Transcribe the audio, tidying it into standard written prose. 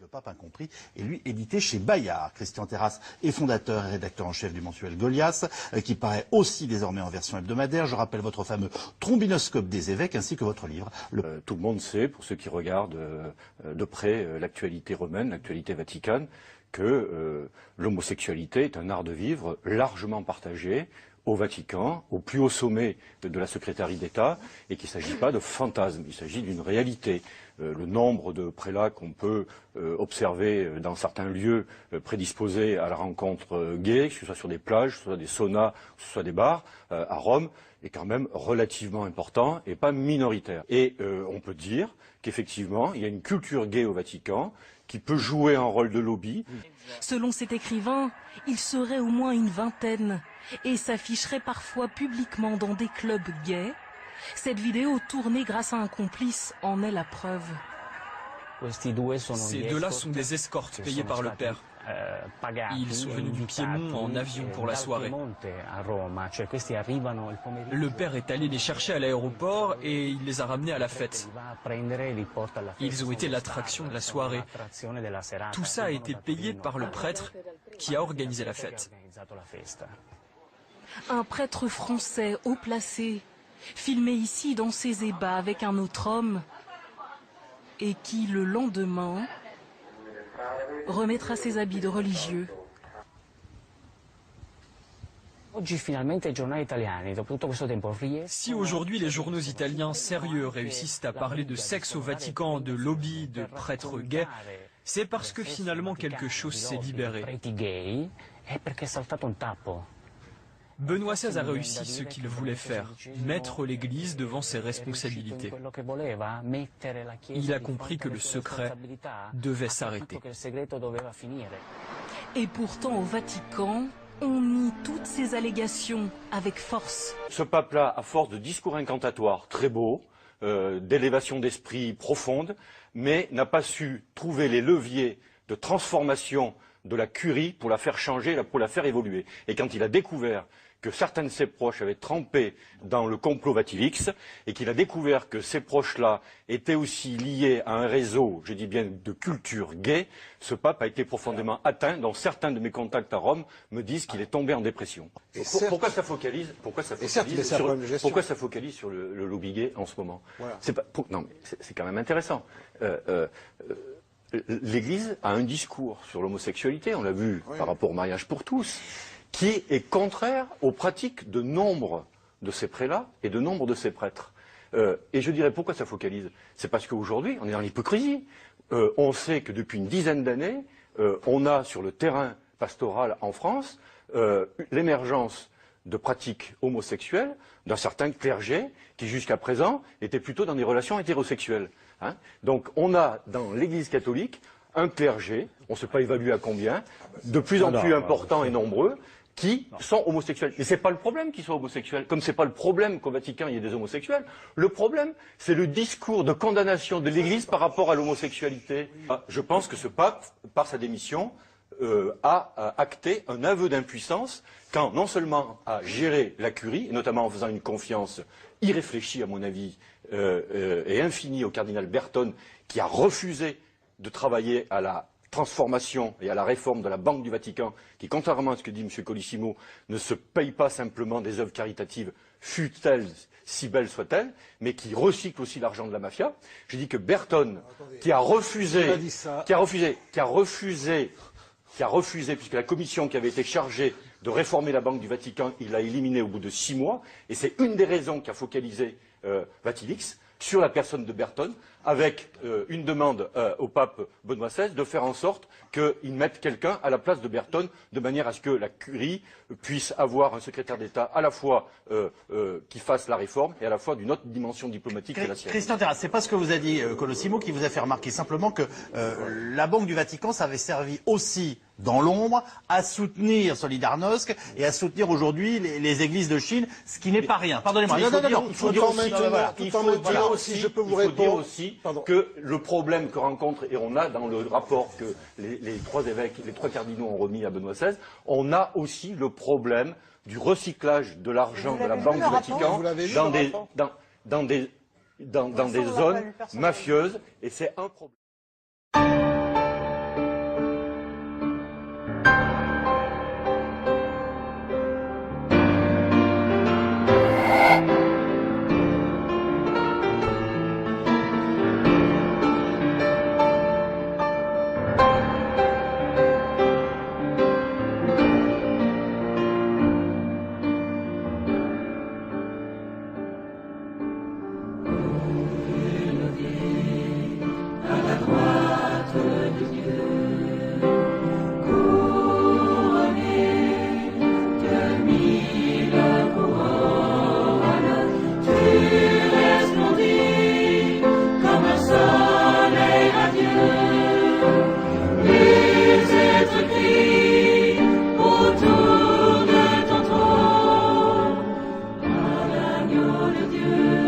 Le pape incompris est lui édité chez Bayard. Christian Terrasse est fondateur et rédacteur en chef du mensuel Goliath, qui paraît aussi désormais en version hebdomadaire. Je rappelle votre fameux trombinoscope des évêques ainsi que votre livre. Tout le monde sait, pour ceux qui regardent de près l'actualité romaine, l'actualité vaticane, que l'homosexualité est un art de vivre largement partagé au Vatican, au plus haut sommet de la secrétaire d'État, et qu'il ne s'agit pas de fantasme, il s'agit d'une réalité. Le nombre de prélats qu'on peut observer dans certains lieux prédisposés à la rencontre gay, que ce soit sur des plages, que ce soit des saunas, que ce soit des bars, à Rome, est quand même relativement important et pas minoritaire. Et on peut dire qu'effectivement, il y a une culture gay au Vatican qui peut jouer un rôle de lobby. Selon cet écrivain, il serait au moins une vingtaine et s'afficherait parfois publiquement dans des clubs gays. Cette vidéo tournée grâce à un complice en est la preuve. Ces deux-là sont des escortes payées par le père. Ils sont venus du Piémont en avion pour la soirée. Le père est allé les chercher à l'aéroport et il les a ramenés à la fête. Ils ont été l'attraction de la soirée. Tout ça a été payé par le prêtre qui a organisé la fête. Un prêtre français haut placé, filmé ici dans ses ébats avec un autre homme, et qui, le lendemain, remettra ses habits de religieux. Si aujourd'hui les journaux italiens sérieux réussissent à parler de sexe au Vatican, de lobby, de prêtres gays, c'est parce que finalement quelque chose s'est libéré. Benoît XVI a réussi ce qu'il voulait faire, mettre l'Église devant ses responsabilités. Il a compris que le secret devait s'arrêter. Et pourtant, au Vatican, on nie toutes ces allégations avec force. Ce pape-là, à force de discours incantatoires très beaux, d'élévation d'esprit profonde, mais n'a pas su trouver les leviers de transformation de la curie pour la faire changer, pour la faire évoluer. Et quand il a découvert que certains de ses proches avaient trempé dans le complot Vatilix et qu'il a découvert que ces proches-là étaient aussi liés à un réseau, je dis bien de culture gay, ce pape a été profondément atteint, dont certains de mes contacts à Rome me disent qu'il est tombé en dépression. Pourquoi ça focalise sur le lobby gay en ce moment? Voilà. Non, mais c'est quand même intéressant. L'Église a un discours sur l'homosexualité, on l'a vu par rapport au mariage pour tous, qui est contraire aux pratiques de nombre de ces prélats et de nombre de ces prêtres. Et je dirais pourquoi ça focalise? C'est parce qu'aujourd'hui, on est dans l'hypocrisie. On sait que depuis une dizaine d'années, on a sur le terrain pastoral en France l'émergence de pratiques homosexuelles d'un certain clergé qui jusqu'à présent était plutôt dans des relations hétérosexuelles. Hein. Donc on a dans l'Église catholique un clergé, on ne sait pas évaluer à combien, de plus en plus important et nombreux, qui sont homosexuels. Mais ce n'est pas le problème qu'ils soient homosexuels, comme ce n'est pas le problème qu'au Vatican il y ait des homosexuels. Le problème, c'est le discours de condamnation de l'Église par rapport à l'homosexualité. Je pense que ce pape, par sa démission, a acté un aveu d'impuissance quand non seulement a géré la curie, et notamment en faisant une confiance irréfléchie à mon avis, et infinie au cardinal Bertone, qui a refusé de travailler à la transformation et à la réforme de la Banque du Vatican, qui, contrairement à ce que dit M. Colissimo, ne se paye pas simplement des œuvres caritatives, fût-elles, si belles soient-elles, mais qui recycle aussi l'argent de la mafia. Je dis que Bertone, qui a refusé, puisque la commission qui avait été chargée de réformer la Banque du Vatican, il l'a éliminée au bout de 6 mois, et c'est une des raisons qui a focalisé Vatilix sur la personne de Bertone, avec une demande au pape Benoît XVI de faire en sorte qu'il mette quelqu'un à la place de Bertone, de manière à ce que la curie puisse avoir un secrétaire d'État à la fois qui fasse la réforme et à la fois d'une autre dimension diplomatique que la sienne. Christian Terrasse, c'est pas ce que vous a dit Colosimo qui vous a fait remarquer simplement que la Banque du Vatican, ça avait servi aussi dans l'ombre à soutenir Solidarnosc et à soutenir aujourd'hui les églises de Chine, ce qui n'est pas rien. Pardonnez-moi. Il faut dire aussi que le problème que rencontre, et on a dans le rapport que les trois évêques, les trois cardinaux ont remis à Benoît XVI, on a aussi le problème du recyclage de l'argent de la Banque du Vatican dans des zones mafieuses, et c'est un problème. de Dieu.